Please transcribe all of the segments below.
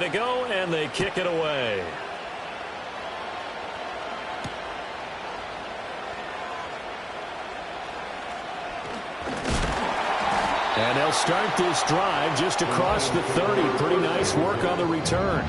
to go, and they kick it away. And they'll start this drive just across the 30. Pretty nice work on the return.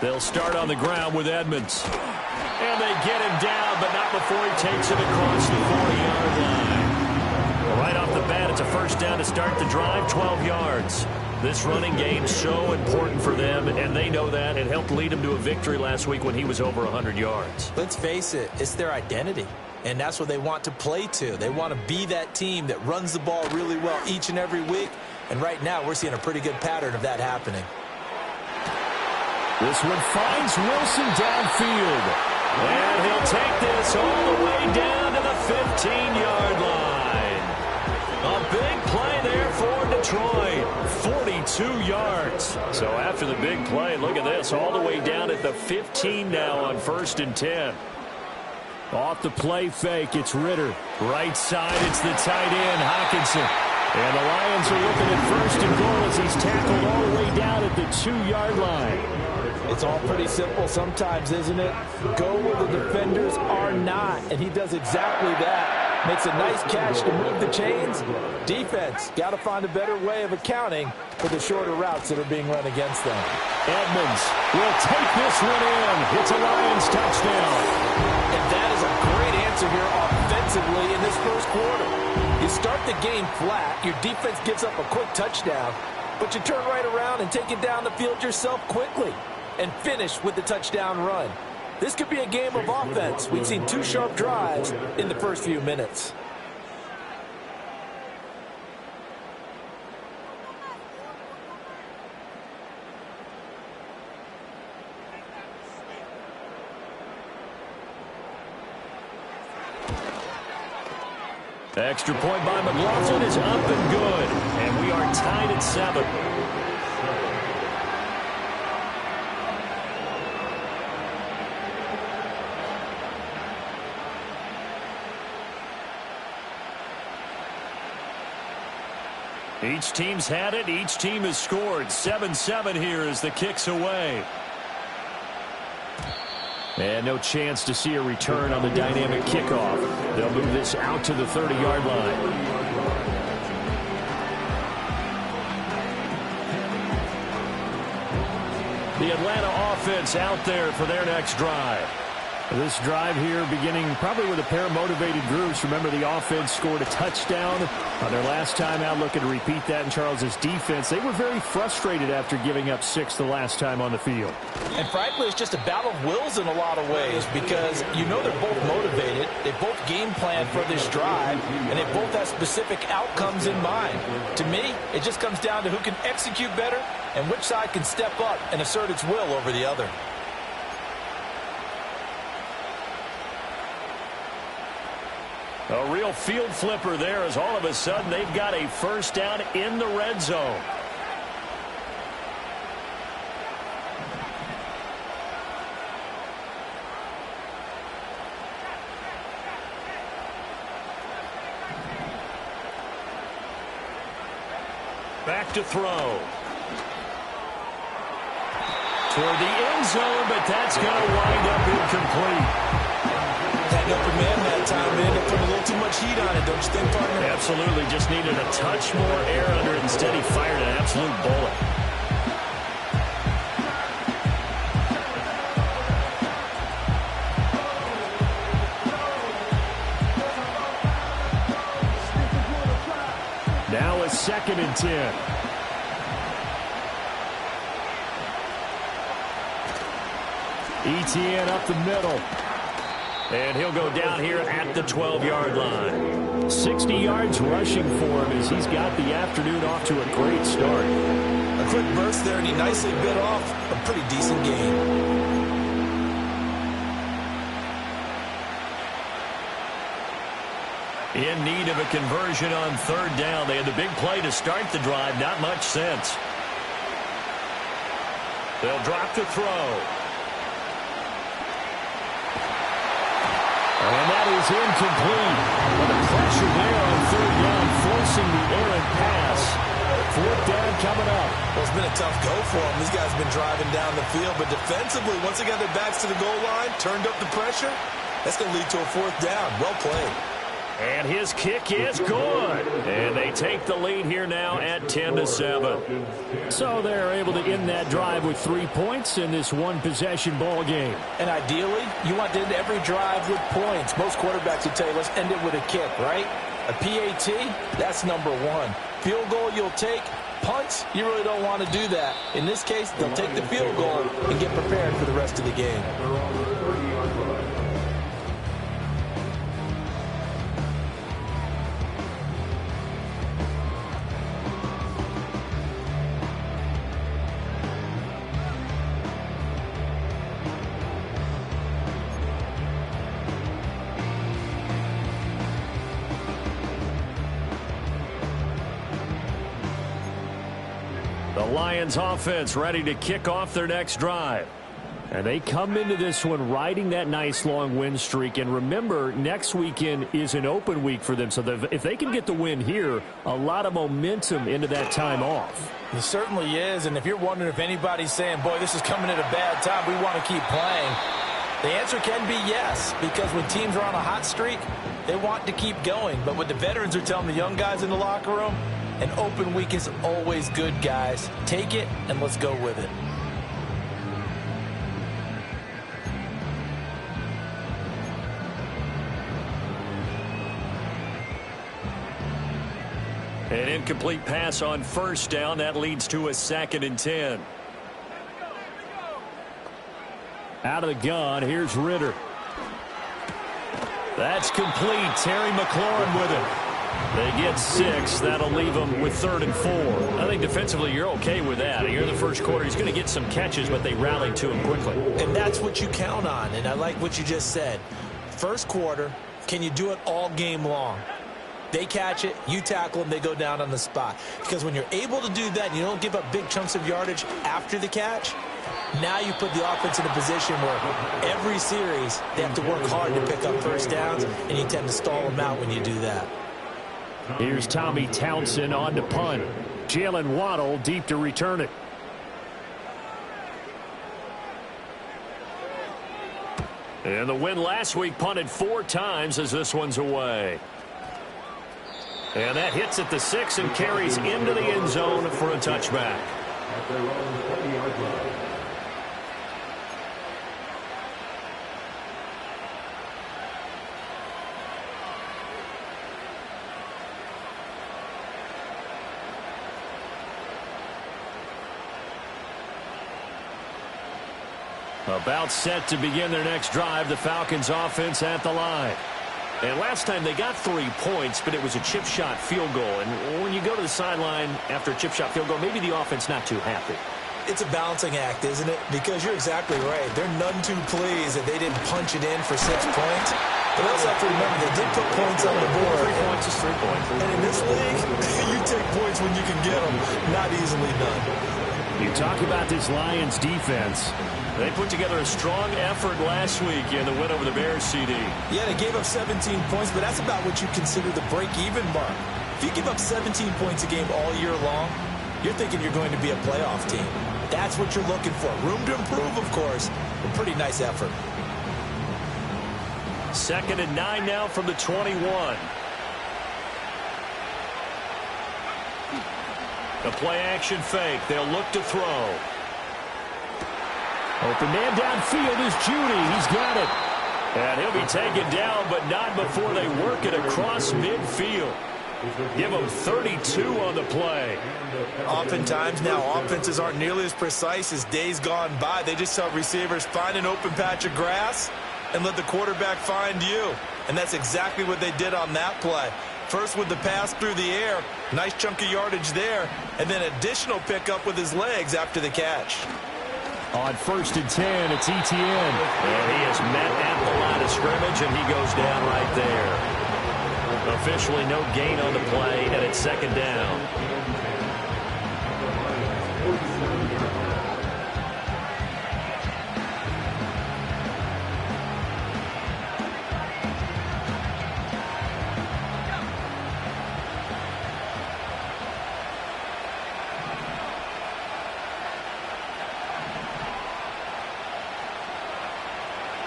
They'll start on the ground with Edmonds. And they get him down, but not before he takes it across the 40-yard line. Right off the bat, it's a first down to start the drive, 12 yards. This running game's so important for them, and they know that. It helped lead them to a victory last week when he was over 100 yards. Let's face it, it's their identity, and that's what they want to play to. They want to be that team that runs the ball really well each and every week, and right now we're seeing a pretty good pattern of that happening. This one finds Wilson downfield. And he'll take this all the way down to the 15-yard line. A big play there for Detroit. 42 yards. So after the big play, look at this. All the way down at the 15 now on 1st and 10. Off the play fake, it's Ritter. Right side, it's the tight end, Hockenson. And the Lions are looking at 1st and goal as he's tackled all the way down at the 2-yard line. It's all pretty simple sometimes, isn't it? Go where the defenders are not, and he does exactly that. Makes a nice catch to move the chains. Defense, got to find a better way of accounting for the shorter routes that are being run against them. Edmonds will take this one in. It's a Lions touchdown. And that is a great answer here offensively in this first quarter. You start the game flat, your defense gives up a quick touchdown, but you turn right around and take it down the field yourself quickly and finish with the touchdown run. This could be a game of offense. We've seen 2 sharp drives in the first few minutes. The extra point by McLaughlin is up and good. And we are tied at 7. Each team's had it. Each team has scored. 7-7 here as the kick's away. And no chance to see a return on the dynamic kickoff. They'll move this out to the 30-yard line. The Atlanta offense out there for their next drive. This drive here beginning probably with a pair of motivated groups. Remember, the offense scored a touchdown on their last time out. Looking to repeat that in Charles's defense. They were very frustrated after giving up 6 the last time on the field. And frankly, it's just a battle of wills in a lot of ways because you know they're both motivated. They both game plan for this drive, and they both have specific outcomes in mind. To me, it just comes down to who can execute better and which side can step up and assert its will over the other. A real field flipper there as all of a sudden they've got a first down in the red zone. Back to throw. Toward the end zone, but that's going to wind up incomplete. That upper man that time, man, they put a little too much heat on it, don't you think, partner? Absolutely, just needed a touch more air under it. Instead, he fired an absolute bullet. Now a 2nd and 10. Etienne up the middle. And he'll go down here at the 12-yard line. 60 yards rushing for him as he's got the afternoon off to a great start. A quick burst there, and he nicely bit off a pretty decent gain. In need of a conversion on third down. They had the big play to start the drive. Not much sense. They'll drop to throw. And that is incomplete. But the pressure there on third down, forcing the errant pass. Fourth down coming up. Well, it's been a tough go for them. These guys have been driving down the field, but defensively, once they got their backs to the goal line, turned up the pressure, that's going to lead to a fourth down. Well played. And his kick is good. And they take the lead here now at 10-7. So they're able to end that drive with 3 points in this one-possession ball game. And ideally, you want to end every drive with points. Most quarterbacks will tell you, let's end it with a kick, right? A PAT, that's number one. Field goal you'll take. Punts, you really don't want to do that. In this case, they'll take the field goal and get prepared for the rest of the game. The Lions offense ready to kick off their next drive. And they come into this one riding that nice long win streak. And remember, next weekend is an open week for them. So if they can get the win here, a lot of momentum into that time off. It certainly is. And if you're wondering if anybody's saying, boy, this is coming at a bad time, we want to keep playing, the answer can be yes. Because when teams are on a hot streak, they want to keep going. But what the veterans are telling the young guys in the locker room, an open week is always good, guys. Take it, and let's go with it. An incomplete pass on first down. That leads to a 2nd and 10. Out of the gun, here's Ritter. That's complete. Terry McLaurin with it. They get 6. That'll leave them with 3rd and 4. I think defensively you're okay with that. Here in the first quarter, he's going to get some catches, but they rallied to him quickly. And that's what you count on, and I like what you just said. First quarter, can you do it all game long? They catch it, you tackle them, they go down on the spot. Because when you're able to do that and you don't give up big chunks of yardage after the catch, now you put the offense in a position where every series they have to work hard to pick up first downs, and you tend to stall them out when you do that. Here's Tommy Townsend on to punt. Jalen Waddle deep to return it. And the win last week punted 4 times as this one's away. And that hits at the 6 and carries into the end zone for a touchback. About set to begin their next drive. The Falcons offense at the line. And last time they got 3 points, but it was a chip shot field goal. And when you go to the sideline after a chip shot field goal, maybe the offense not too happy. It's a balancing act, isn't it? Because you're exactly right. They're none too pleased that they didn't punch it in for 6 points. But also have to remember they did put points on the board. 3 points is 3 points. And in this league, you take points when you can get them. Not easily done. You talk about this Lions defense. They put together a strong effort last week in the win over the Bears, CD. Yeah, they gave up 17 points, but that's about what you consider the break-even mark. If you give up 17 points a game all year long, you're thinking you're going to be a playoff team. That's what you're looking for. Room to improve, of course, but pretty nice effort. 2nd and 9 now from the 21. The play-action fake. They'll look to throw. Open man downfield is Judy. He's got it. And he'll be taken down, but not before they work it across midfield. Give him 32 on the play. Oftentimes now, offenses aren't nearly as precise as days gone by. They just tell receivers, find an open patch of grass and let the quarterback find you. And that's exactly what they did on that play. First with the pass through the air, nice chunk of yardage there, and then additional pickup with his legs after the catch. On 1st and 10, it's ETN. And he is met at the line of scrimmage, and he goes down right there. Officially no gain on the play, and it's second down.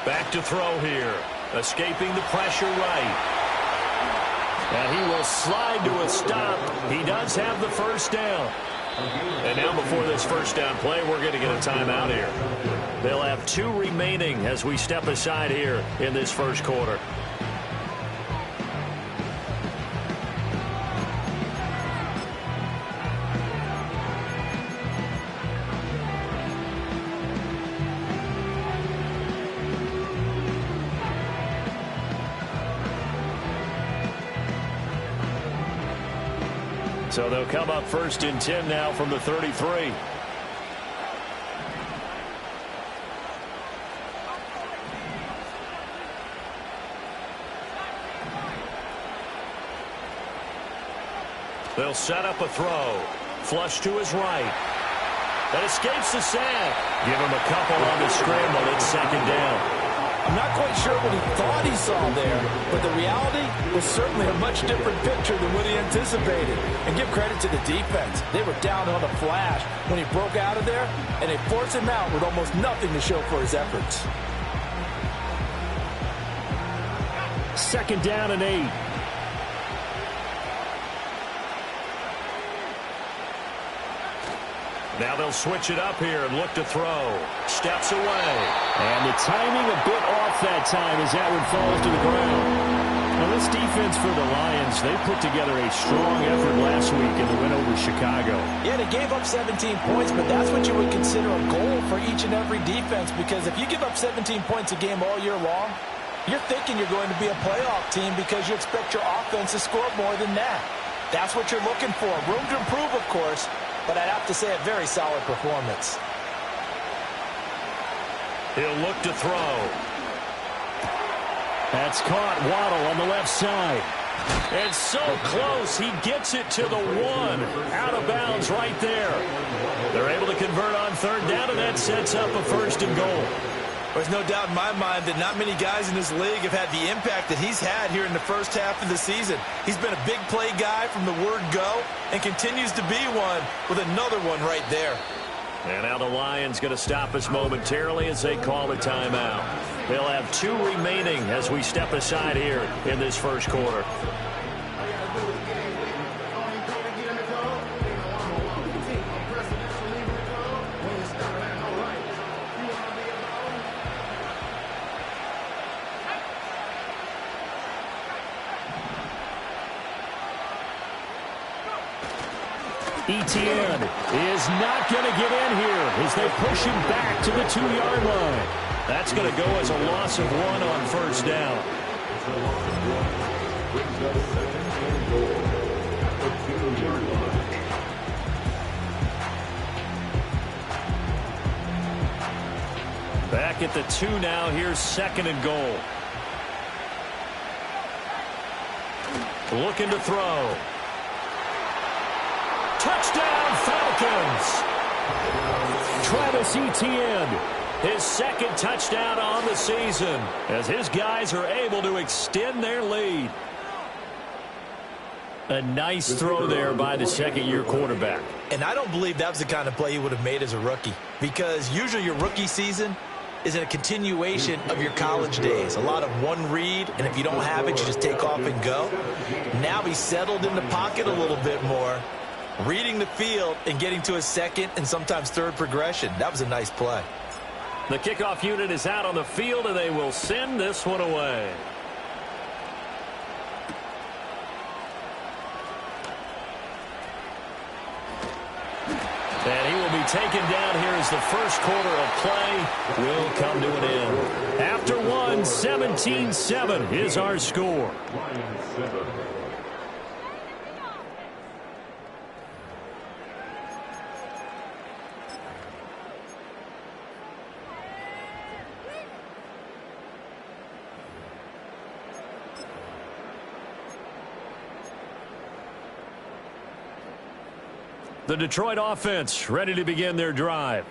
Back to throw here. Escaping the pressure right. And he will slide to a stop. He does have the first down. And now before this first down play, we're going to get a timeout here. They'll have 2 remaining as we step aside here in this first quarter. So they'll come up first and 10 now from the 33. They'll set up a throw. Flush to his right. That escapes the sack. Give him a couple on the scramble. It's second down. I'm not quite sure what he thought he saw there, but the reality was certainly a much different picture than what he anticipated. And give credit to the defense. They were down on a flash when he broke out of there, and they forced him out with almost nothing to show for his efforts. Second down and 8. Now they'll switch it up here and look to throw. Steps away. And the timing a bit off that time as that one falls to the ground. Now this defense for the Lions, they put together a strong effort last week in the win over Chicago. Yeah, they gave up 17 points, but that's what you would consider a goal for each and every defense, because if you give up 17 points a game all year long, you're thinking you're going to be a playoff team because you expect your offense to score more than that. That's what you're looking for. Room to improve, of course, but I'd have to say a very solid performance. He'll look to throw. That's caught. Waddle on the left side. And so close. He gets it to the 1. Out of bounds right there. They're able to convert on third down, and that sets up a first and goal. There's no doubt in my mind that not many guys in this league have had the impact that he's had here in the first half of the season. He's been a big play guy from the word go and continues to be one with another one right there. And now the Lions going to stop us momentarily as they call a timeout. They'll have 2 remaining as we step aside here in this first quarter. Etienne is not going to get in here as they push him back to the 2-yard line. That's going to go as a loss of 1 on first down. Back at the 2 now. Here's second and goal. Looking to throw. Touchdown, Falcons! Travis Etienne, his second touchdown on the season, as his guys are able to extend their lead. A nice throw there by the second-year quarterback. And I don't believe that was the kind of play he would have made as a rookie, because usually your rookie season is a continuation of your college days. A lot of one read, and if you don't have it, you just take off and go. Now he's settled in the pocket a little bit more, reading the field and getting to a second and sometimes third progression. That was a nice play. The kickoff unit is out on the field, and they will send this one away. And he will be taken down here as the first quarter of play will come to an end. After 1, 17-7 is our score. The Detroit offense ready to begin their drive.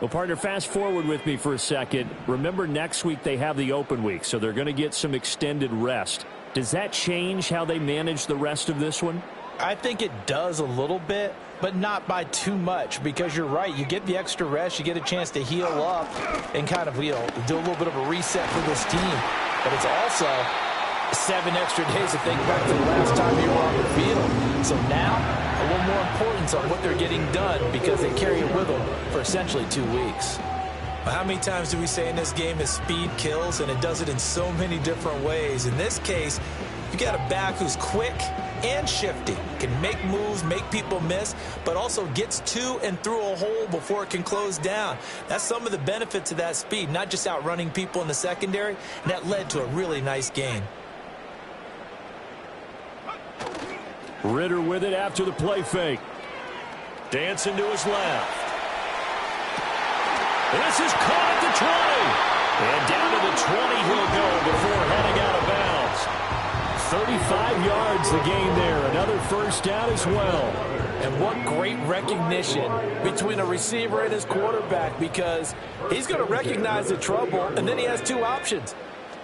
Well, partner, fast forward with me for a second. Remember, next week they have the open week, so they're going to get some extended rest. Does that change how they manage the rest of this one? I think it does a little bit, but not by too much, because you're right. You get the extra rest, you get a chance to heal up and kind of, do a little bit of a reset for this team. But it's also 7 extra days to think back to the last time you were on the field. So now, a little more importance on what they're getting done because they carry it with them for essentially 2 weeks. Well, how many times do we say in this game that speed kills, and it does it in so many different ways? In this case, you got a back who's quick and shifty, can make moves, make people miss, but also gets to and through a hole before it can close down. That's some of the benefits of that speed, not just outrunning people in the secondary, and that led to a really nice gain. Ritter with it after the play fake. Dancing to his left. This is caught at the 20. And down to the 20 he'll go before heading out of bounds. 35 yards the gain there. Another first down as well. And what great recognition between a receiver and his quarterback, because he's going to recognize the trouble, and then he has 2 options.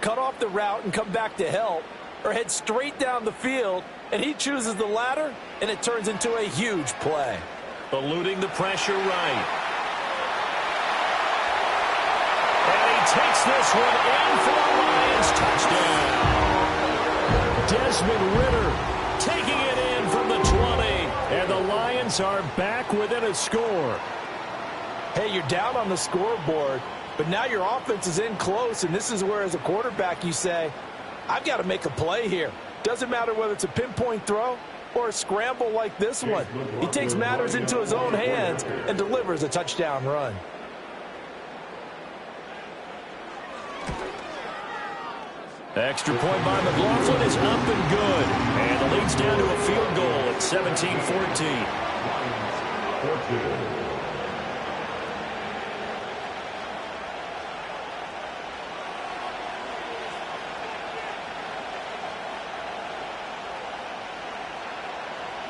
Cut off the route and come back to help, or head straight down the field, and he chooses the latter, and it turns into a huge play. Eluding the pressure right. And he takes this one in for a Lions touchdown. Desmond Ritter taking it in from the 20. And the Lions are back within a score. Hey, you're down on the scoreboard, but now your offense is in close, and this is where, as a quarterback, you say, I've got to make a play here. Doesn't matter whether it's a pinpoint throw or a scramble like this one. He takes matters into his own hands and delivers a touchdown run. Extra point by McLaughlin is up and good. And the lead's down to a field goal at 17-14.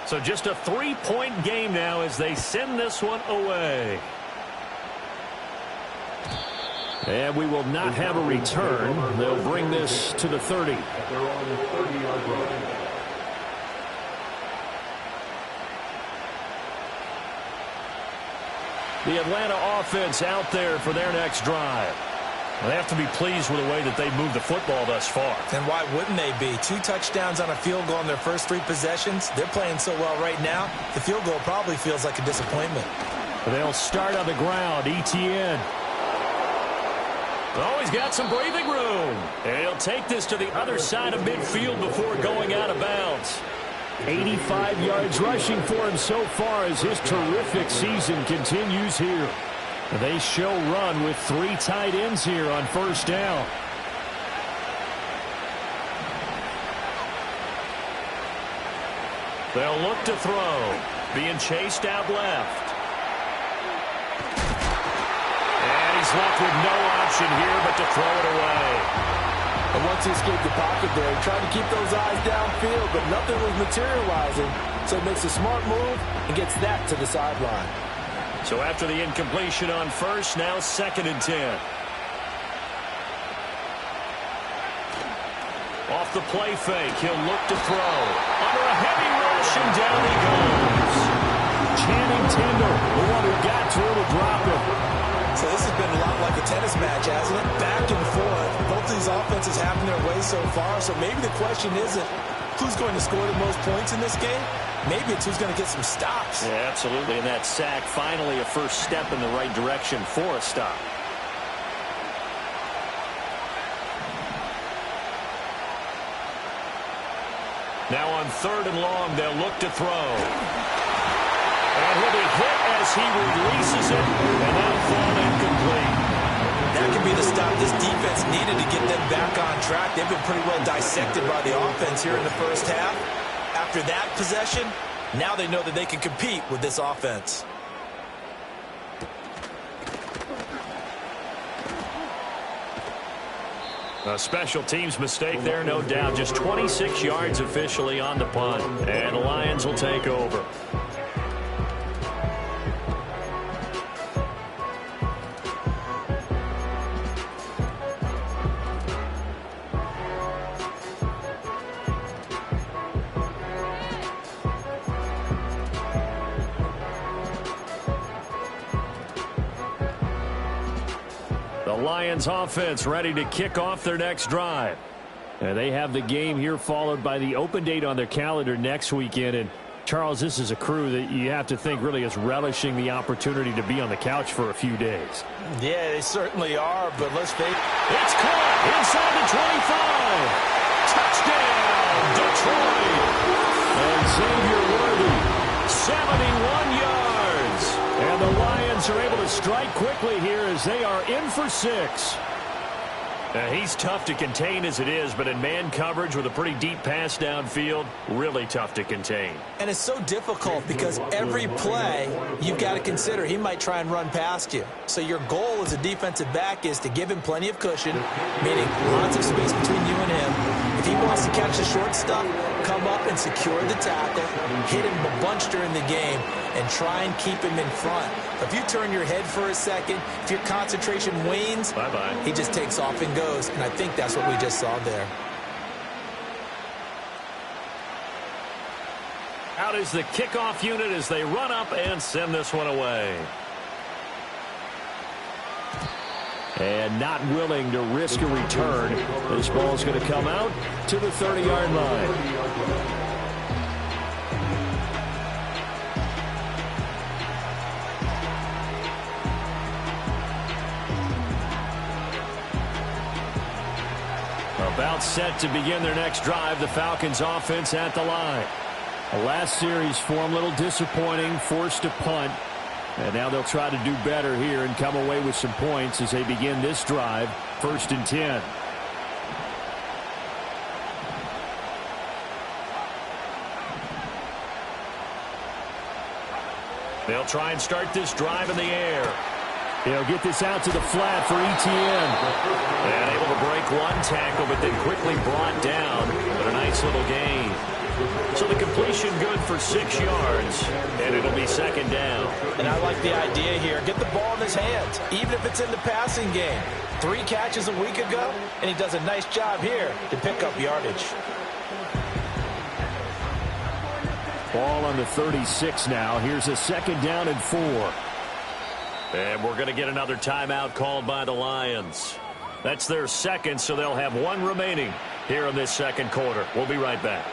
So just a 3-point game now as they send this one away. And we will not have a return. They'll bring this to the 30. They're on the 30-yard line. The Atlanta offense out there for their next drive. They have to be pleased with the way that they've moved the football thus far. And why wouldn't they be? 2 touchdowns on a field goal in their first 3 possessions. They're playing so well right now, the field goal probably feels like a disappointment. They'll start on the ground. Etienne. Oh, he's got some breathing room. And he'll take this to the other side of midfield before going out of bounds. 85 yards rushing for him so far as his terrific season continues here. They show run with 3 tight ends here on first down. They'll look to throw. Being chased out left. And he's left with no option here but to throw it away. And once he escaped the pocket there, he tried to keep those eyes downfield, but nothing was materializing. So he makes a smart move and gets that to the sideline. So after the incompletion on first, now 2nd and 10. Off the play fake, he'll look to throw. Under a heavy rush, and down he goes. Channing Tindall, the one who got to him, will drop him. So this has been a lot like a tennis match, hasn't it? Back and forth. Both of these offenses having their way so far. So maybe the question isn't who's going to score the most points in this game. Maybe it's who's going to get some stops. Yeah, absolutely. And that sack, finally a first step in the right direction for a stop. Now on 3rd and long, they'll look to throw. And he'll be hit as he releases it, and that'll fall incomplete. That could be the stop this defense needed to get them back on track. They've been pretty well dissected by the offense here in the first half. After that possession, now they know that they can compete with this offense. A special teams mistake there, no doubt. Just 26 yards officially on the punt. And the Lions will take over. Lions offense ready to kick off their next drive. And they have the game here followed by the open date on their calendar next weekend. And Charles, this is a crew that you have to think really is relishing the opportunity to be on the couch for a few days. Yeah, they certainly are, but let's face it. It's caught inside the 25. Touchdown, Detroit. And Xavier Worthy, 71 yards. And the Lions are able to strike quickly here as they are in for 6. He's tough to contain as it is, but in man coverage with a pretty deep pass downfield, really tough to contain. And it's so difficult because every play you've got to consider he might try and run past you. So your goal as a defensive back is to give him plenty of cushion, meaning lots of space between you and him. If he wants to catch the short stuff, come up and secure the tackle, hit him a bunch during the game, and try and keep him in front. If you turn your head for a second, if your concentration wanes, bye-bye. He just takes off and goes, and I think that's what we just saw there. Out is the kickoff unit as they run up and send this one away. And not willing to risk a return. This ball's going to come out to the 30-yard line. About set to begin their next drive, the Falcons offense at the line. The last series for them, a little disappointing, forced to punt. And now they'll try to do better here and come away with some points as they begin this drive, 1st and 10. They'll try and start this drive in the air. They'll get this out to the flat for Etienne. And able to break one tackle, but then quickly brought down. But a nice little gain. So the completion good for 6 yards. And it'll be 2nd down. And I like the idea here. Get the ball in his hands, even if it's in the passing game. 3 catches a week ago, and he does a nice job here to pick up yardage. Ball on the 36 now. Here's a 2nd down and 4. And we're going to get another timeout called by the Lions. That's their 2nd, so they'll have 1 remaining here in this 2nd quarter. We'll be right back.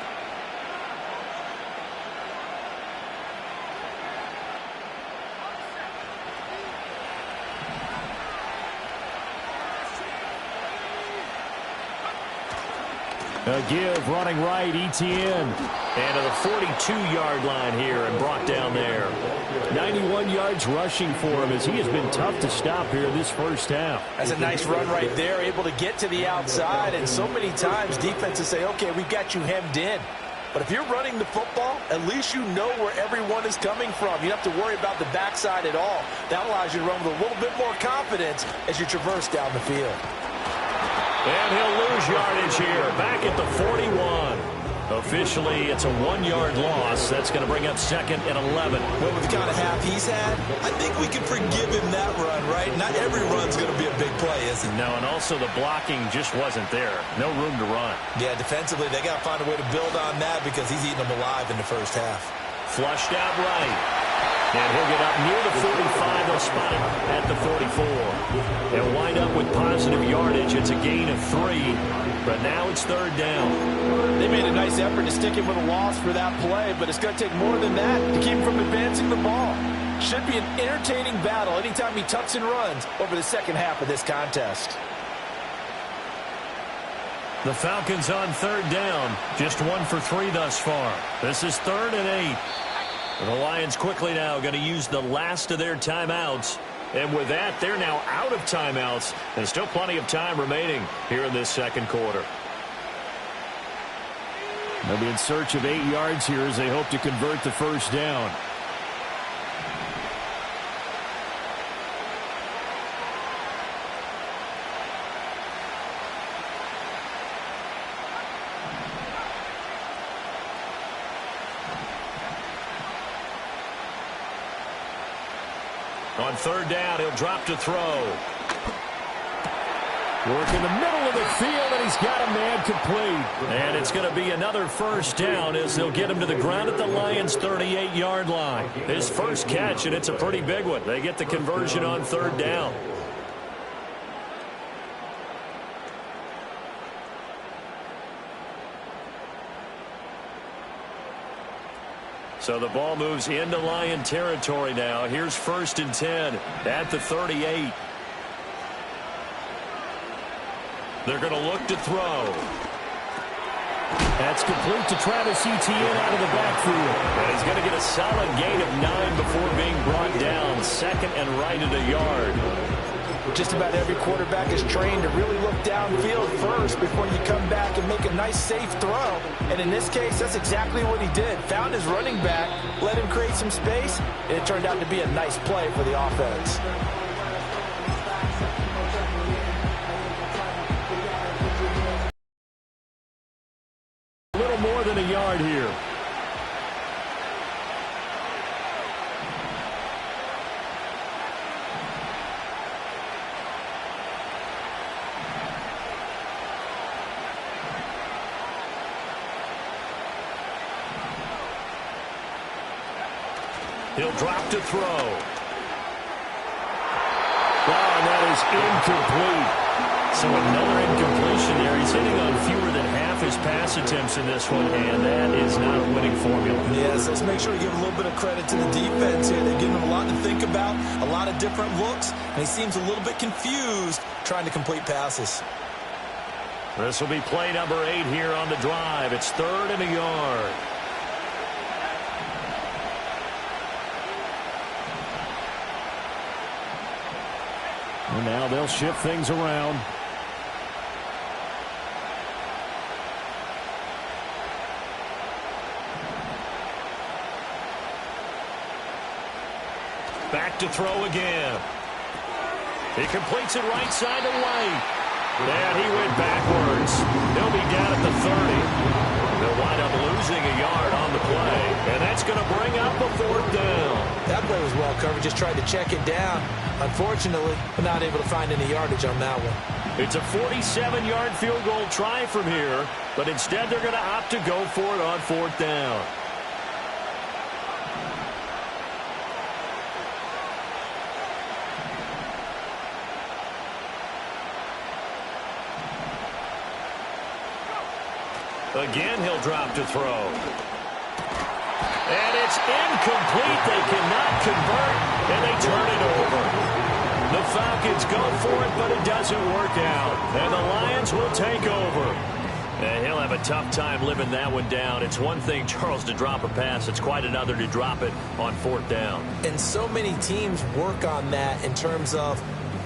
A give, running right, Etienne. And to the 42-yard line here and brought down there. 91 yards rushing for him as he has been tough to stop here this first half. That's a nice run right there, able to get to the outside. And so many times defenses say, okay, we've got you hemmed in. But if you're running the football, at least you know where everyone is coming from. You don't have to worry about the backside at all. That allows you to run with a little bit more confidence as you traverse down the field. And he'll lose yardage here, back at the 41. Officially, it's a 1-yard loss. That's going to bring up 2nd and 11. Well, with the kind of half he's had, I think we can forgive him that run, right? Not every run's going to be a big play, is it? No, and also the blocking just wasn't there. No room to run. Yeah, defensively, they got to find a way to build on that because he's eating them alive in the first half. Flushed out right. And he'll get up near the 45. They'll spot him at the 44. They'll wind up with positive yardage. It's a gain of 3. But now it's 3rd down. They made a nice effort to stick him with a loss for that play, but it's going to take more than that to keep him from advancing the ball. Should be an entertaining battle anytime he tucks and runs over the second half of this contest. The Falcons on 3rd down. Just 1 for 3 thus far. This is 3rd and 8. The Lions quickly now going to use the last of their timeouts. And with that, they're now out of timeouts. There's still plenty of time remaining here in this 2nd quarter. They'll be in search of 8 yards here as they hope to convert the 1st down. On 3rd down, he'll drop to throw. Work in the middle of the field, and he's got a man complete. And it's going to be another 1st down as they'll get him to the ground at the Lions' 38-yard line. His first catch, and it's a pretty big one. They get the conversion on 3rd down. So the ball moves into Lion territory now. Here's 1st and 10 at the 38. They're going to look to throw. That's complete to Travis Etienne out of the backfield. And he's going to get a solid gain of 9 before being brought down. 2nd and right at a yard. Just about every quarterback is trained to really look downfield first before you come back and make a nice, safe throw. And in this case, that's exactly what he did. Found his running back, let him create some space, and it turned out to be a nice play for the offense. A little more than a yard here. He'll drop to throw. Wow, and that is incomplete. So another incompletion there. He's hitting on fewer than half his pass attempts in this one, and that is not a winning formula. Yes, let's make sure we give a little bit of credit to the defense here. They're giving him a lot to think about, a lot of different looks, and he seems a little bit confused trying to complete passes. This will be play number 8 here on the drive. It's 3rd and a yard. And now they'll shift things around. Back to throw again. He completes it right side to White. And he went backwards. He'll be down at the 30. They'll wind up losing a yard on the play. And that's going to bring up a 4th down. That play was well covered. Just tried to check it down. Unfortunately, not able to find any yardage on that one. It's a 47-yard field goal try from here, but instead they're going to opt to go for it on 4th down. Again, he'll drop to throw. And it's incomplete. They cannot convert, and they turn it over. The Falcons go for it, but it doesn't work out. And the Lions will take over. And he'll have a tough time living that one down. It's one thing, Charles, to drop a pass. It's quite another to drop it on 4th down. And so many teams work on that in terms of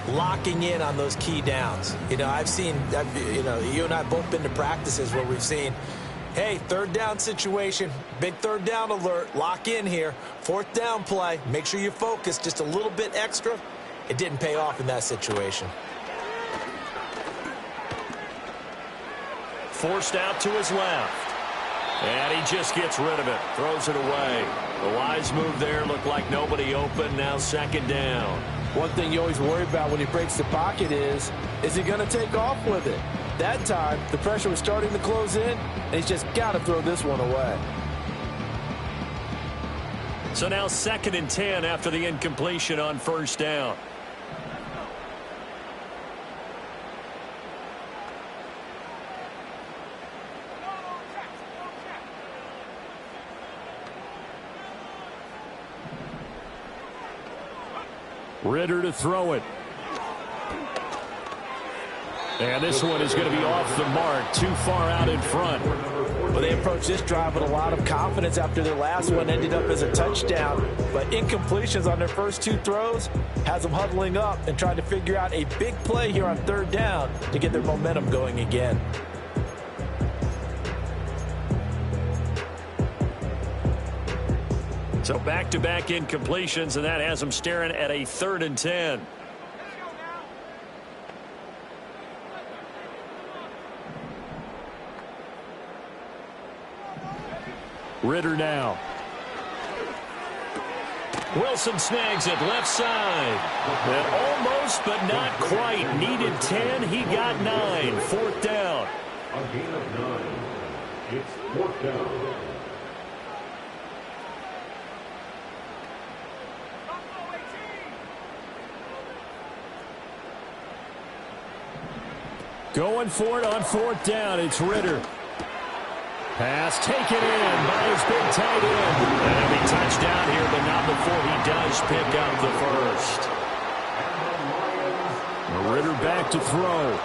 locking in on those key downs. You know, I've seen, you and I both been to practices where we've seen, hey, 3rd down situation, big 3rd down alert, lock in here, 4th down play, make sure you focus just a little bit extra. It didn't pay off in that situation. Forced out to his left. And he just gets rid of it, throws it away. A wise move there, looked like nobody open, now 2nd down. One thing you always worry about when he breaks the pocket is he going to take off with it? That time, the pressure was starting to close in, and he's just got to throw this one away. So now 2nd and 10 after the incompletion on 1st down. Ritter to throw it. And this one is going to be off the mark, too far out in front. Well, they approached this drive with a lot of confidence after their last one ended up as a touchdown. But incompletions on their first 2 throws has them huddling up and trying to figure out a big play here on 3rd down to get their momentum going again. So back-to-back incompletions, and that has them staring at a 3rd and 10. Ritter now. Wilson snags it left side. And almost, but not quite. Needed 10. He got 9. 4th down. A gain of 9. It's 4th down. Going for it on 4th down. It's Ritter. Pass taken in by his big tight end. And he'll be touched down here, but not before he does pick up the first. Ritter back to throw.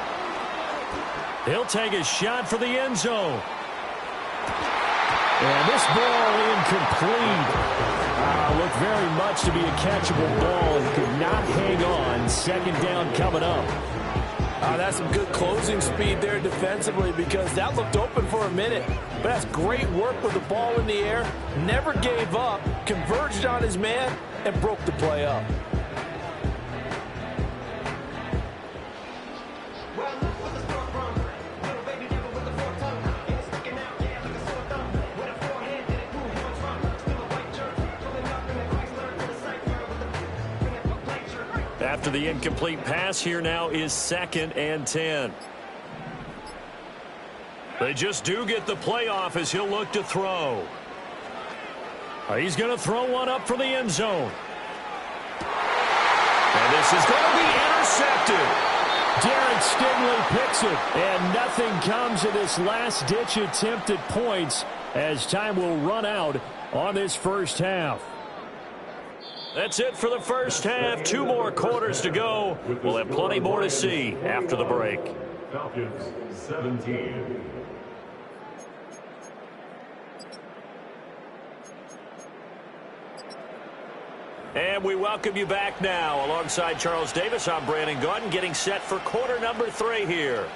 He'll take a shot for the end zone. And this ball incomplete. Looked very much to be a catchable ball and could not hang on. Second down coming up. That's some good closing speed there defensively because that looked open for a minute. But that's great work with the ball in the air. Never gave up, converged on his man, and broke the play up. After the incomplete pass, here now is 2nd and 10. They just do get the playoff as he'll look to throw. He's going to throw one up for the end zone. And this is going to be intercepted. Derek Stingley picks it, and nothing comes of this last-ditch attempt at points as time will run out on this first half. That's it for the first half. 2 more quarters to go. We'll have plenty more to see after the break. Falcons 17. And we welcome you back now. Alongside Charles Davis, I'm Brandon Gaudin, getting set for quarter number 3 here.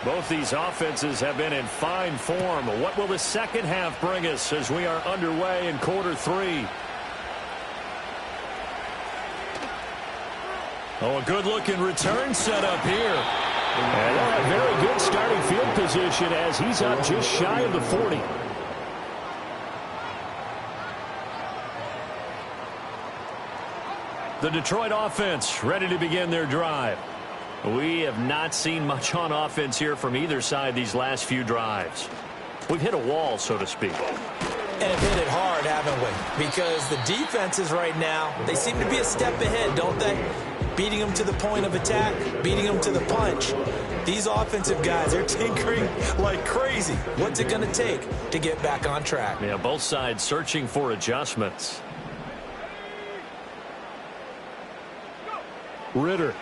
Both these offenses have been in fine form. What will the second half bring us as we are underway in quarter 3? Oh, a good-looking return set up here. And a very good starting field position as he's up just shy of the 40. The Detroit offense ready to begin their drive. We have not seen much on offense here from either side these last few drives. We've hit a wall, so to speak. And have hit it hard, haven't we? Because the defenses right now, they seem to be a step ahead, don't they? Beating them to the point of attack, beating them to the punch. These offensive guys, they're tinkering like crazy. What's it going to take to get back on track? Yeah, both sides searching for adjustments. Ritter.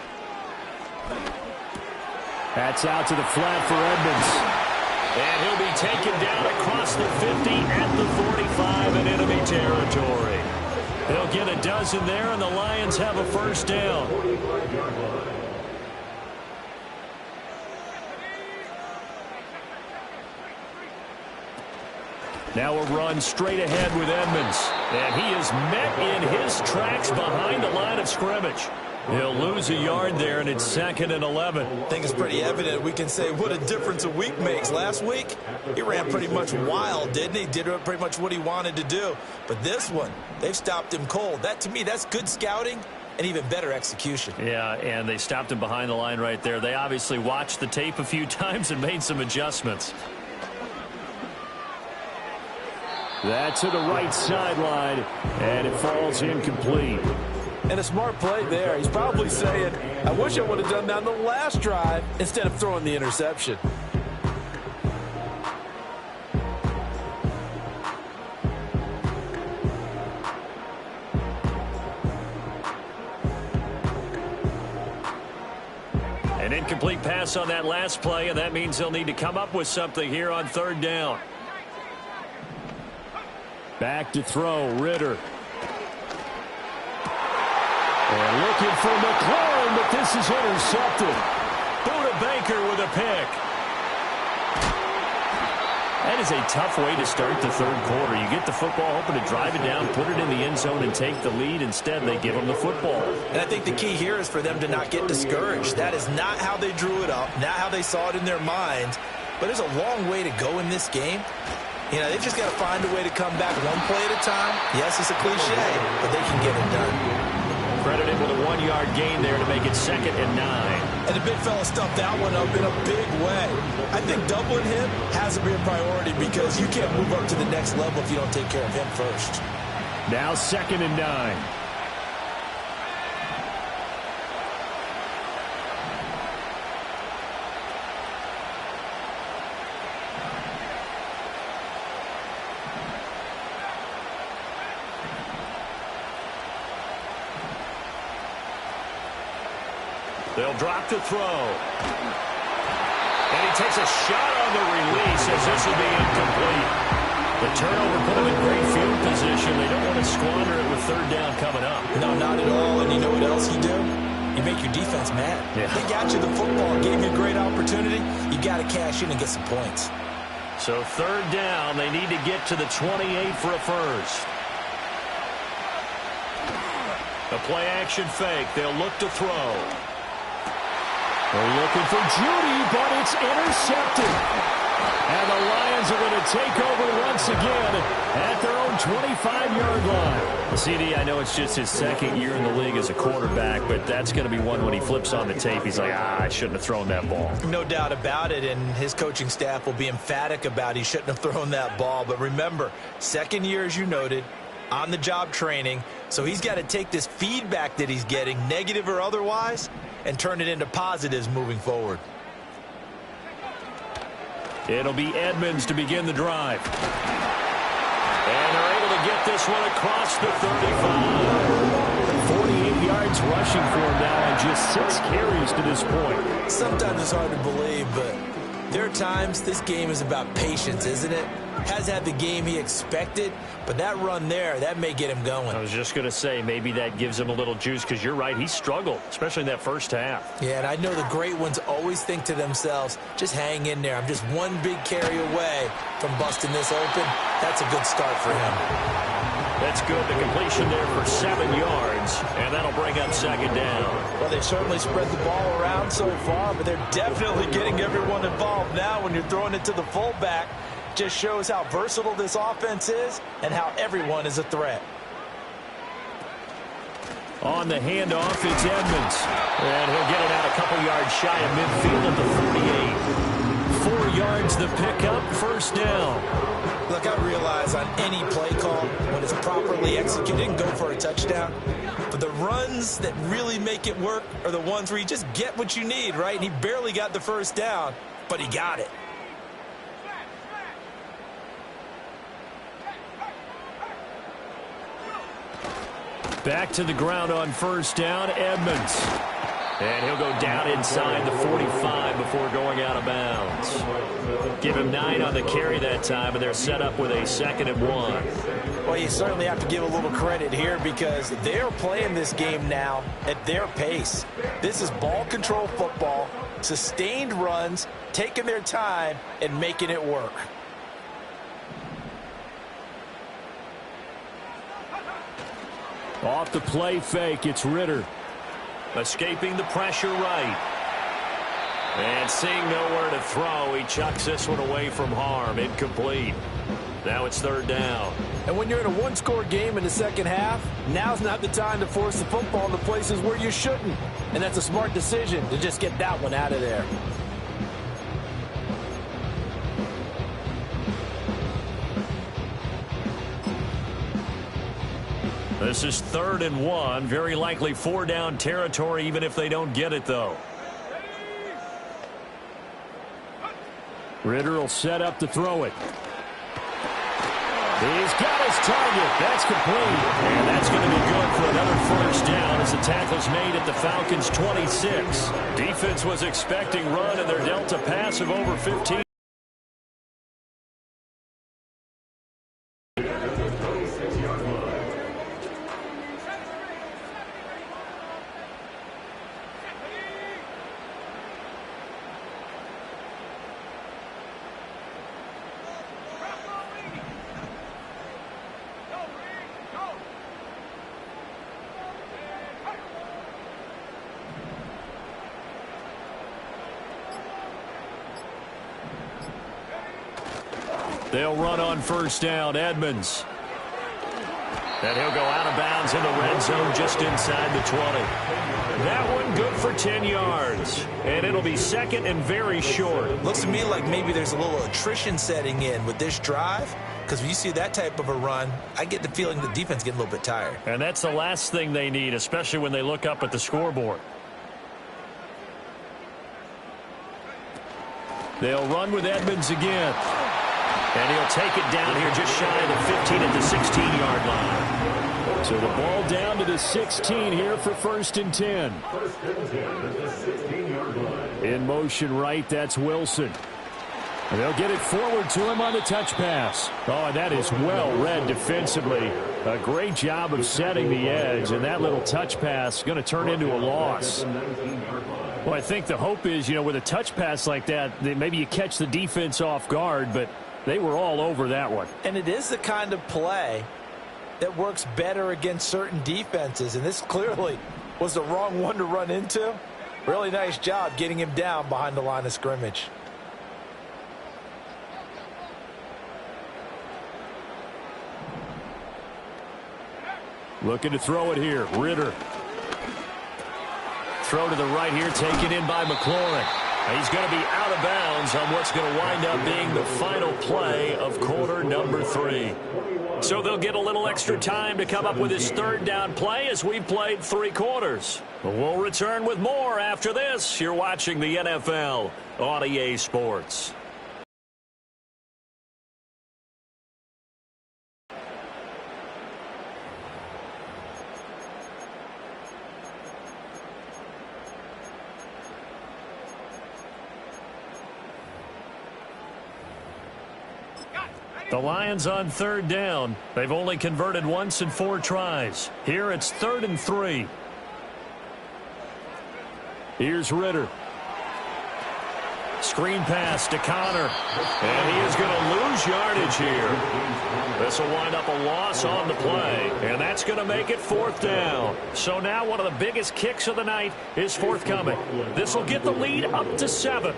That's out to the flat for Edmonds. And he'll be taken down across the 50 at the 45 in enemy territory. They'll get a dozen there, and the Lions have a first down. Now a run straight ahead with Edmonds. And he is met in his tracks behind the line of scrimmage. He'll lose a yard there, and it's 2nd and 11. I think it's pretty evident. We can say what a difference a week makes. Last week, he ran pretty much wild, didn't he? Did pretty much what he wanted to do. But this one, they've stopped him cold. That, to me, that's good scouting and even better execution. Yeah, and they stopped him behind the line right there. They obviously watched the tape a few times and made some adjustments. That's to the right sideline, and it falls incomplete. And a smart play there. He's probably saying, I wish I would have done that on the last drive instead of throwing the interception. An incomplete pass on that last play, and that means they'll need to come up with something here on 3rd down. Back to throw, Ritter. And looking for McLaurin, but this is intercepted. Buda Baker with a pick. That is a tough way to start the 3rd quarter. You get the football, hoping to drive it down, put it in the end zone, and take the lead. Instead, they give them the football. And I think the key here is for them to not get discouraged. That is not how they drew it up, not how they saw it in their minds. But there's a long way to go in this game. You know, they've just got to find a way to come back one play at a time. Yes, it's a cliche, but they can get it done. Credited with a 1-yard gain there to make it 2nd and 9. And the big fella stuffed that one up in a big way. I think doubling him has to be a priority because you can't move up to the next level if you don't take care of him first. Now 2nd and 9. They'll drop to throw. And he takes a shot on the release as this will be incomplete. The turnover put him in great field position. They don't want to squander it with 3rd down coming up. No, not at all. And you know what else you do? You make your defense mad. Yeah. They got you the football, gave you a great opportunity. You got to cash in and get some points. So 3rd down, they need to get to the 28 for a first. A play-action fake. They'll look to throw. They're looking for Judy, but it's intercepted. And the Lions are going to take over once again at their own 25-yard line. CD, I know it's just his 2nd year in the league as a quarterback, but that's going to be one when he flips on the tape. He's like, I shouldn't have thrown that ball. No doubt about it, and his coaching staff will be emphatic about he shouldn't have thrown that ball. But remember, 2nd year, as you noted, on-the-job training, so he's got to take this feedback that he's getting, negative or otherwise, and turn it into positives moving forward. It'll be Edmonds to begin the drive. And they're able to get this one across the 35. 48 yards rushing for him now and just 6 carries to this point. Sometimes it's hard to believe, but there are times this game is about patience, isn't it? Has had the game he expected, but that run there, that may get him going. I was just going to say, maybe that gives him a little juice, because you're right, he struggled, especially in that first half. Yeah, and I know the great ones always think to themselves, just hang in there. I'm just one big carry away from busting this open. That's a good start for him. That's good. The completion there for 7 yards, and that'll bring up 2nd down. Well, they've certainly spread the ball around so far, but they're definitely getting everyone involved now when you're throwing it to the fullback. Just shows how versatile this offense is and how everyone is a threat. On the handoff, it's Edmonds. And he'll get it out a couple yards shy of midfield at the 48. 4 yards the pickup, 1st down. Look, I realize on any play call, when it's properly executed, and go for a touchdown. But the runs that really make it work are the ones where you just get what you need, right? And he barely got the 1st down, but he got it. Back to the ground on 1st down, Edmonds. And he'll go down inside the 45 before going out of bounds. Give him 9 on the carry that time, and they're set up with a 2nd and 1. Well, you certainly have to give a little credit here because they're playing this game now at their pace. This is ball control football, sustained runs, taking their time, and making it work. Off the play fake, it's Ritter. Escaping the pressure right. And seeing nowhere to throw, he chucks this one away from harm. Incomplete. Now it's 3rd down. And when you're in a one-score game in the 2nd half, now's not the time to force the football into places where you shouldn't. And that's a smart decision to just get that one out of there. This is 3rd and 1. Very likely 4-down territory, even if they don't get it, though. Ritter will set up to throw it. He's got his target. That's complete. And that's going to be good for another 1st down as the tackle's made at the Falcons' 26. Defense was expecting run, and they're dealt a pass of over 15. They'll run on 1st down, Edmonds. And he'll go out of bounds in the red zone just inside the 20. That one good for 10 yards. And it'll be 2nd and very short. Looks to me like maybe there's a little attrition setting in with this drive. Because when you see that type of a run, I get the feeling the defense getting a little bit tired. And that's the last thing they need, especially when they look up at the scoreboard. They'll run with Edmonds again. And he'll take it down here just shy of the 15 at the 16-yard line. So the ball down to the 16 here for 1st and 10. In motion right, that's Wilson. And they'll get it forward to him on the touch pass. Oh, and that is well read defensively. A great job of setting the edge, and that little touch pass is going to turn into a loss. Well, I think the hope is, with a touch pass like that, maybe you catch the defense off guard, but they were all over that one. And it is the kind of play that works better against certain defenses, and this clearly was the wrong one to run into. Really nice job getting him down behind the line of scrimmage. Looking to throw it here. Ritter. Throw to the right here, taken in by McLaurin. He's going to be out of bounds on what's going to wind up being the final play of quarter number 3. So they'll get a little extra time to come up with his 3rd down play as we played 3 quarters. We'll return with more after this. You're watching the NFL on EA Sports. The Lions on 3rd down. They've only converted once in 4 tries. Here it's 3rd and 3. Here's Ritter. Screen pass to Connor. And he is going to lose yardage here. This will wind up a loss on the play. And that's going to make it 4th down. So now one of the biggest kicks of the night is forthcoming. This will get the lead up to 7.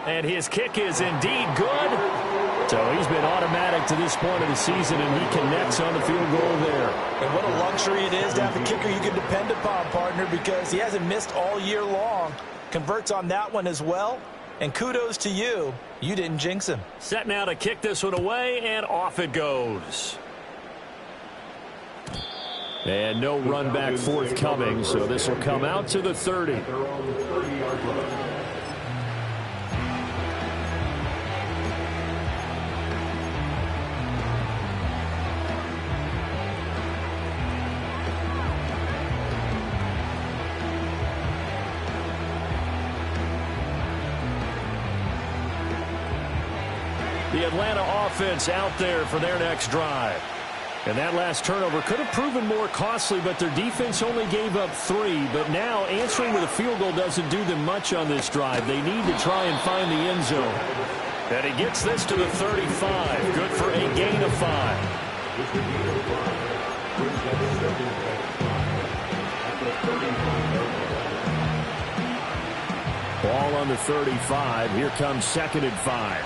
And his kick is indeed good. So he's been automatic to this point of the season, and he connects on the field goal there. And what a luxury it is to have a kicker you can depend upon, partner, because he hasn't missed all year long. Converts on that one as well. And kudos to you. You didn't jinx him. Set now to kick this one away, and off it goes. And no run back forthcoming, so this will come out to the 30. The Atlanta offense out there for their next drive. And that last turnover could have proven more costly, but their defense only gave up 3. But now answering with a field goal doesn't do them much on this drive. They need to try and find the end zone. And he gets this to the 35. Good for a gain of 5. Ball on the 35. Here comes 2nd and 5.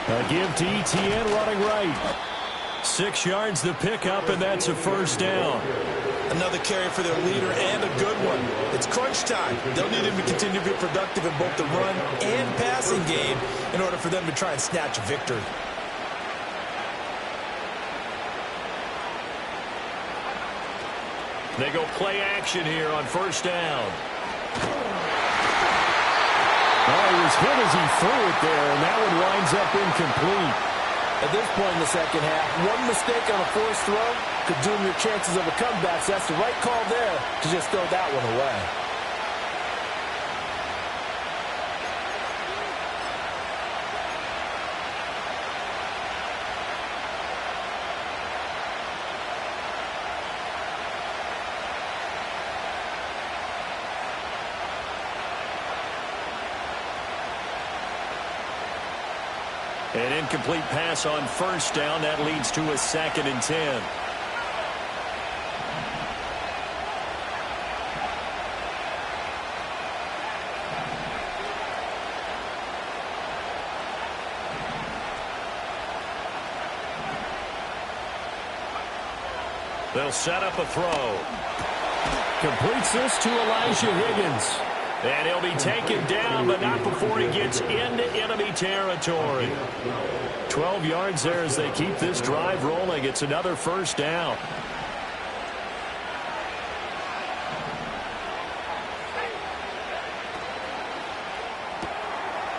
A give to Etienne running right. 6 yards the pickup, and that's a 1st down. Another carry for their leader, and a good one. It's crunch time. They'll need him to continue to be productive in both the run and passing game in order for them to try and snatch a victory. They go play action here on 1st down. Oh, he was hit as he threw it there, and that one winds up incomplete. At this point in the second half, one mistake on a forced throw could doom your chances of a comeback, so that's the right call there to just throw that one away. An incomplete pass on 1st down. That leads to a 2nd and 10. They'll set up a throw. Completes this to Elijah Higgins. And he'll be taken down, but not before he gets into enemy territory. 12 yards there as they keep this drive rolling. It's another first down.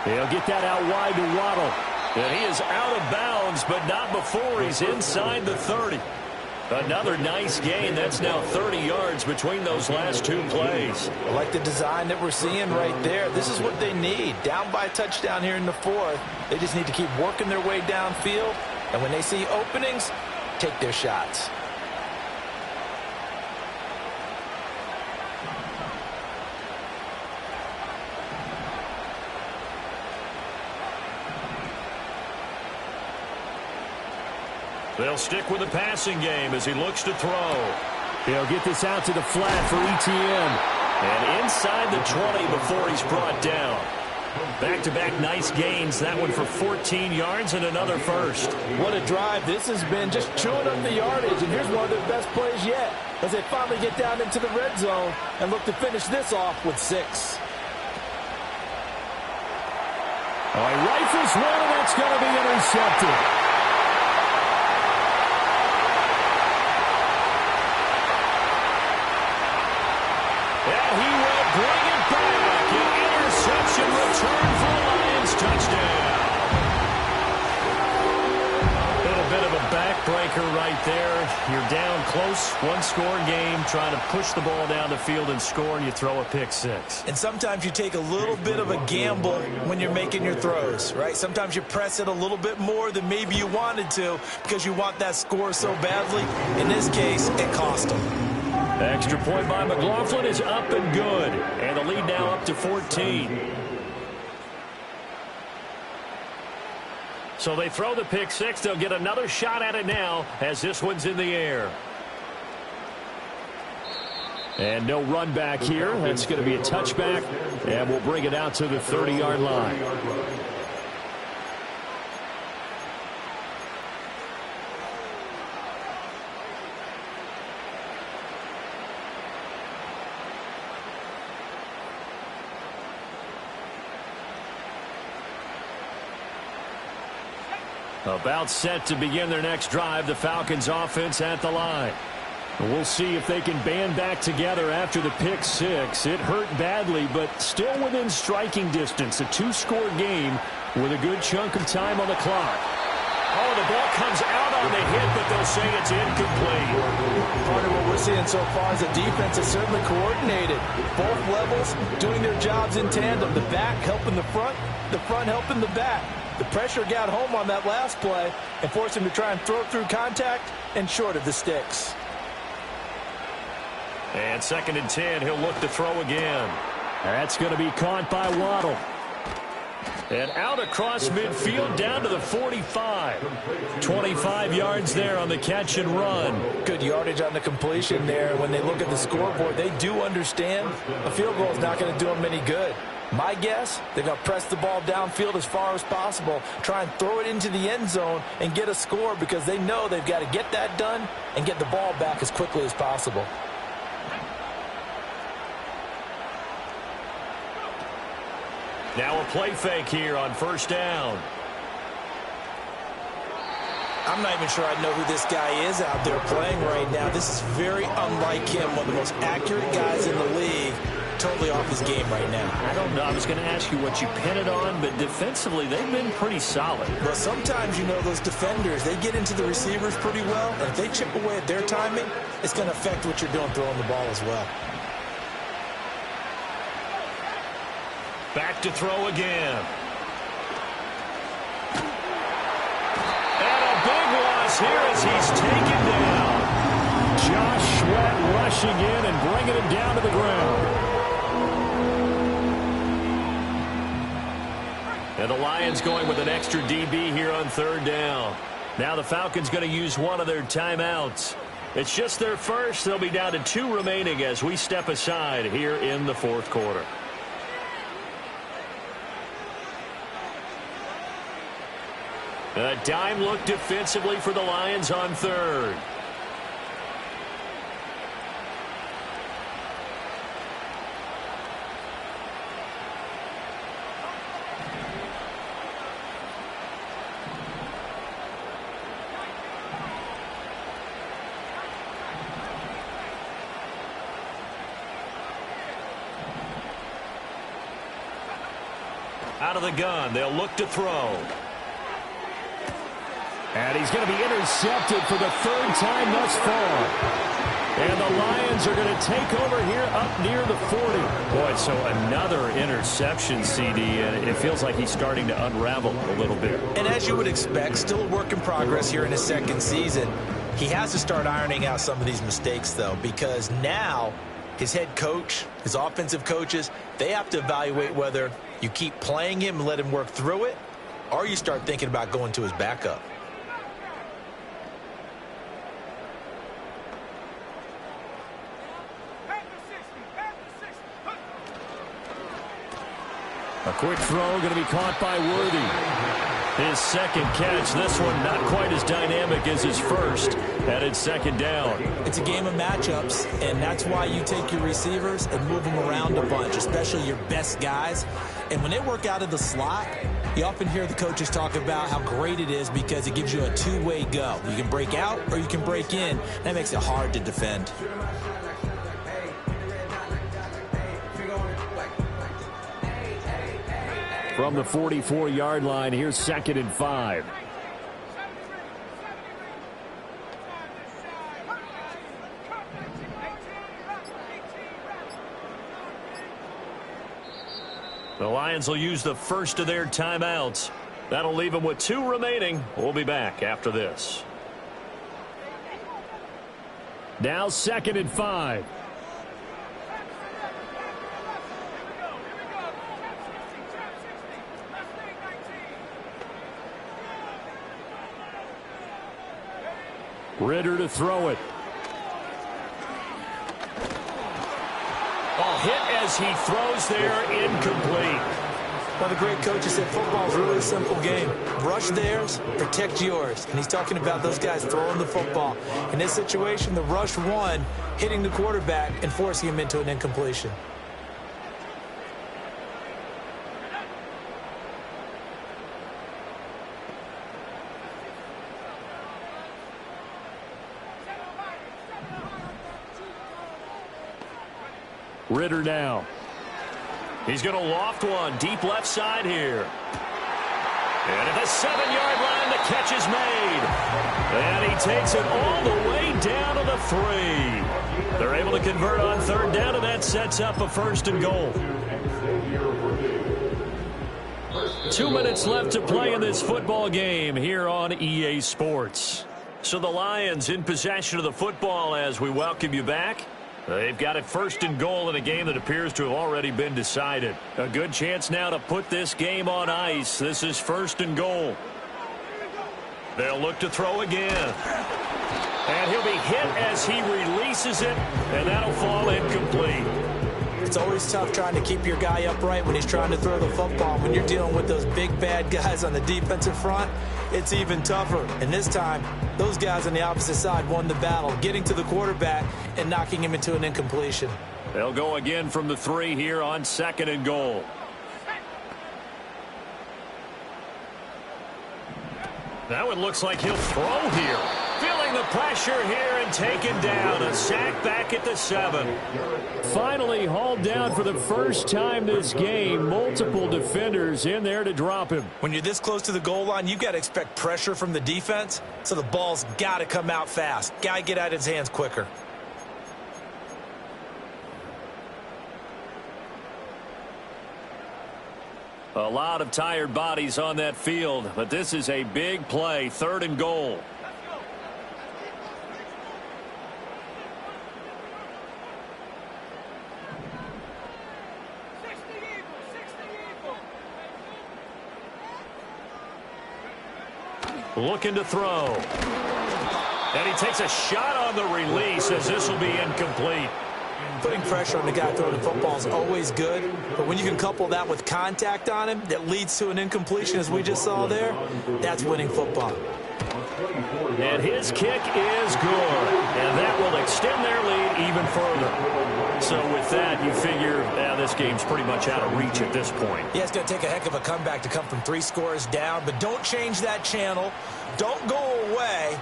He'll get that out wide to Waddle. And he is out of bounds, but not before he's inside the 30. Another nice gain. That's now 30 yards between those last two plays. I like the design that we're seeing right there. This is what they need. Down by a touchdown here in the fourth. They just need to keep working their way downfield. And when they see openings, take their shots. They'll stick with the passing game as he looks to throw. He'll get this out to the flat for ETN. And inside the 20 before he's brought down. Back-to-back nice gains. That one for 14 yards and another first. What a drive this has been, just chewing up the yardage. And here's one of their best plays yet as they finally get down into the red zone and look to finish this off with 6. Oh, he rifles one, and that's going to be intercepted. Return for a Lions touchdown. Little bit of a backbreaker right there. You're down close, one-score game, trying to push the ball down the field and score, and you throw a pick six. And sometimes you take a little bit of a gamble when you're making your throws, right? Sometimes you press it a little bit more than maybe you wanted to because you want that score so badly. In this case, it cost them. Extra point by McLaughlin is up and good. And the lead now up to 14. So they throw the pick six. They'll get another shot at it now as this one's in the air. And no run back here. That's going to be a touchback. And we'll bring it out to the 30-yard line. About set to begin their next drive. The Falcons offense at the line. We'll see if they can band back together after the pick six. It hurt badly, but still within striking distance. A two-score game with a good chunk of time on the clock. Oh, the ball comes out on the hit, but they'll say it's incomplete. Part of what we're seeing so far is the defense is certainly coordinated. Both levels doing their jobs in tandem. The back helping the front helping the back. The pressure got home on that last play and forced him to try and throw through contact and short of the sticks. And 2nd and 10, he'll look to throw again. That's going to be caught by Waddle. And out across midfield down to the 45. 25 yards there on the catch and run. Good yardage on the completion there. When they look at the scoreboard, they do understand a field goal is not going to do them any good. My guess, they're going to press the ball downfield as far as possible, try and throw it into the end zone and get a score because they know they've got to get that done and get the ball back as quickly as possible. Now a play fake here on first down. I'm not even sure I know who this guy is out there playing right now. This is very unlike him, one of the most accurate guys in the league. Totally off his game right now. I don't know. I was going to ask you what you pin it on, but defensively, they've been pretty solid. Well, sometimes, you know, those defenders, they get into the receivers pretty well, and if they chip away at their timing, it's going to affect what you're doing throwing the ball as well. Back to throw again. And a big loss here as he's taken down. Josh Sweat rushing in and bringing him down to the ground. And the Lions going with an extra DB here on third down. Now the Falcons going to use one of their timeouts. It's just their first. They'll be down to 2 remaining as we step aside here in the fourth quarter. A dime look defensively for the Lions on third. Out of the gun, they'll look to throw. And he's going to be intercepted for the third time thus far. And the Lions are going to take over here up near the 40. Boy, so another interception, CD, and it feels like he's starting to unravel a little bit. And as you would expect, still a work in progress here in his second season. He has to start ironing out some of these mistakes, though, because now his head coach, his offensive coaches, they have to evaluate whether you keep playing him and let him work through it, or you start thinking about going to his backup. A quick throw going to be caught by Worthy. His second catch, this one not quite as dynamic as his first, headed second down. It's a game of matchups, and that's why you take your receivers and move them around a bunch, especially your best guys. And when they work out of the slot, you often hear the coaches talk about how great it is because it gives you a two-way go. You can break out or you can break in. That makes it hard to defend. From the 44-yard line, here's 2nd and 5. The Lions will use the first of their timeouts. That'll leave them with 2 remaining. We'll be back after this. Now 2nd and 5. Ritter to throw it. Oh, hit as he throws there, incomplete. Well, the great coach has said football is really a simple game. Rush theirs, protect yours. And he's talking about those guys throwing the football. In this situation, the rush won, hitting the quarterback and forcing him into an incompletion. Ritter now. He's going to loft one deep left side here. And at the 7-yard line, the catch is made. And he takes it all the way down to the 3. They're able to convert on 3rd down, and that sets up a 1st and goal. 2 minutes left to play in this football game here on EA Sports. So the Lions in possession of the football as we welcome you back. They've got it 1st and goal in a game that appears to have already been decided. A good chance now to put this game on ice. This is 1st and goal. They'll look to throw again. And he'll be hit as he releases it, and that'll fall incomplete. It's always tough trying to keep your guy upright when he's trying to throw the football. When you're dealing with those big, bad guys on the defensive front, it's even tougher. And this time, those guys on the opposite side won the battle, getting to the quarterback and knocking him into an incompletion. They'll go again from the 3 here on 2nd and goal. That one looks like he'll throw here. Feeling the pressure here and taken down. A sack back at the 7. Finally hauled down for the first time this game. Multiple defenders in there to drop him. When you're this close to the goal line, you've got to expect pressure from the defense, so the ball's got to come out fast. Got to get out of his hands quicker. A lot of tired bodies on that field, but this is a big play. 3rd and goal. Looking to throw. And he takes a shot on the release as this will be incomplete. Putting pressure on the guy throwing the football is always good, but when you can couple that with contact on him that leads to an incompletion, as we just saw there, that's winning football. And his kick is good, and that will extend their lead even further. So with that, you figure this game's pretty much out of reach at this point. Yeah, it's going to take a heck of a comeback to come from 3 scores down, but don't change that channel. Don't go away.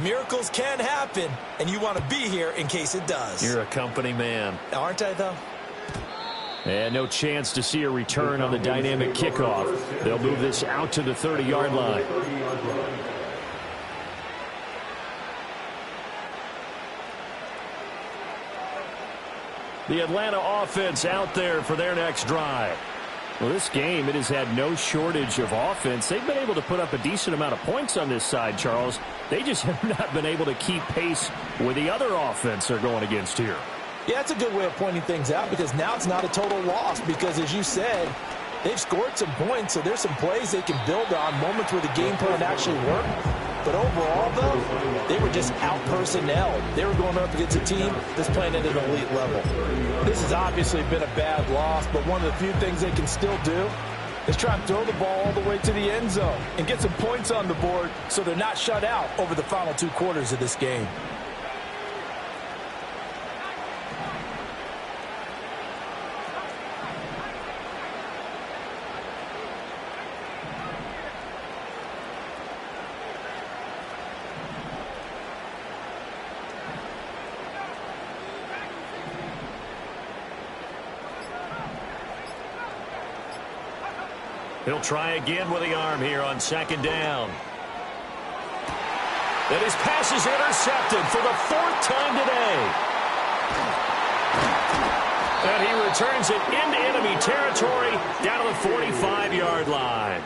Miracles can happen, and you want to be here in case it does. You're a company man. Aren't I, though? And no chance to see a return on the dynamic kickoff. They'll move this out to the 30-yard line. The Atlanta offense out there for their next drive. Well, this game, it has had no shortage of offense. They've been able to put up a decent amount of points on this side, Charles. They just have not been able to keep pace with the other offense they're going against here. Yeah, that's a good way of pointing things out because now it's not a total loss because, as you said, they've scored some points, so there's some plays they can build on, moments where the game plan actually worked. But overall, though, they were just out-personnel. They were going up against a team that's playing at an elite level. This has obviously been a bad loss, but one of the few things they can still do is try and throw the ball all the way to the end zone and get some points on the board so they're not shut out over the final 2 quarters of this game. He'll try again with the arm here on 2nd down. And his pass is intercepted for the 4th time today. And he returns it into enemy territory down to the 45-yard line.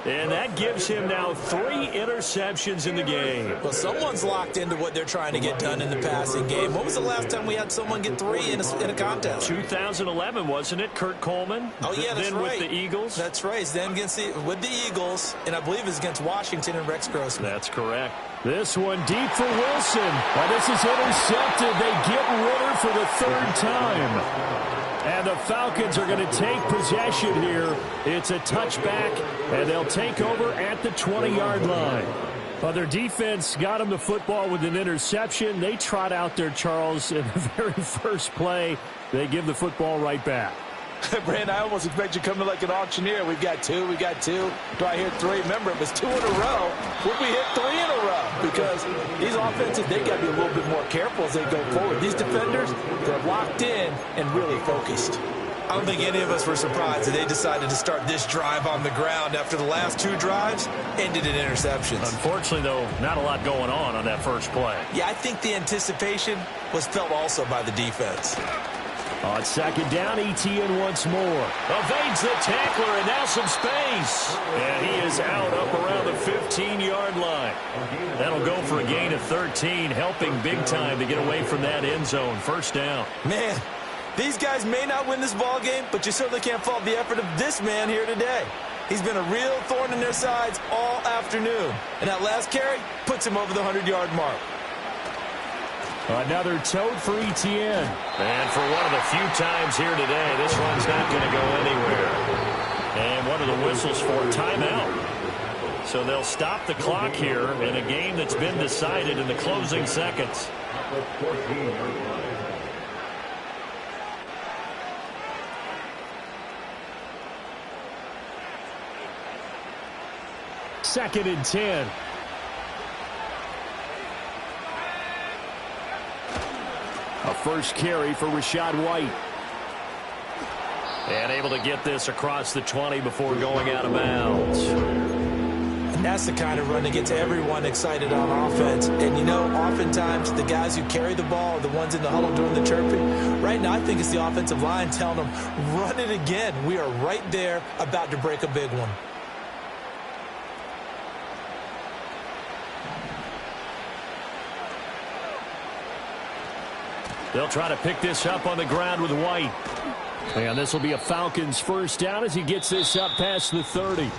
And that gives him now 3 interceptions in the game. Well, someone's locked into what they're trying to get done in the passing game. When was the last time we had someone get 3 in a contest? 2011, wasn't it? Kurt Coleman? Oh, yeah, that's then right. With the Eagles? That's right. It's then with the Eagles, and I believe it's against Washington and Rex Grossman. That's correct. This one deep for Wilson. Oh, this is intercepted. They get Ritter for the 3rd time. And the Falcons are going to take possession here. It's a touchback, and they'll take over at the 20-yard line. But their defense got them the football with an interception. They trot out there, Charles, in the very first play. They give the football right back. Brand, I almost expect you coming like an auctioneer. We've got 2, we got 2. Do I hear 3? Remember, it was 2 in a row. Would we hit 3 in a row? Because these offenses, they got to be a little bit more careful as they go forward. These defenders, they're locked in and really focused. I don't think any of us were surprised that they decided to start this drive on the ground after the last 2 drives ended in interceptions. Unfortunately, though, not a lot going on that first play. Yeah, I think the anticipation was felt also by the defense. On 2nd down, Etienne once more. Evades the tackler, and now some space. And he is out up around the 15-yard line. That'll go for a gain of 13, helping big time to get away from that end zone. 1st down. Man, these guys may not win this ball game, but you certainly can't fault the effort of this man here today. He's been a real thorn in their sides all afternoon. And that last carry puts him over the 100-yard mark. Another tote for Etienne. And for one of the few times here today, this one's not going to go anywhere. And one of the whistles for timeout. So they'll stop the clock here in a game that's been decided in the closing seconds. Second and 10. A first carry for Rachaad White. And able to get this across the 20 before going out of bounds. And that's the kind of run that gets everyone excited on offense. And, you know, oftentimes the guys who carry the ball are the ones in the huddle doing the chirping. Right now, I think it's the offensive line telling them, run it again. We are right there about to break a big one. They'll try to pick this up on the ground with White. And this will be a Falcons 1st down as he gets this up past the 30.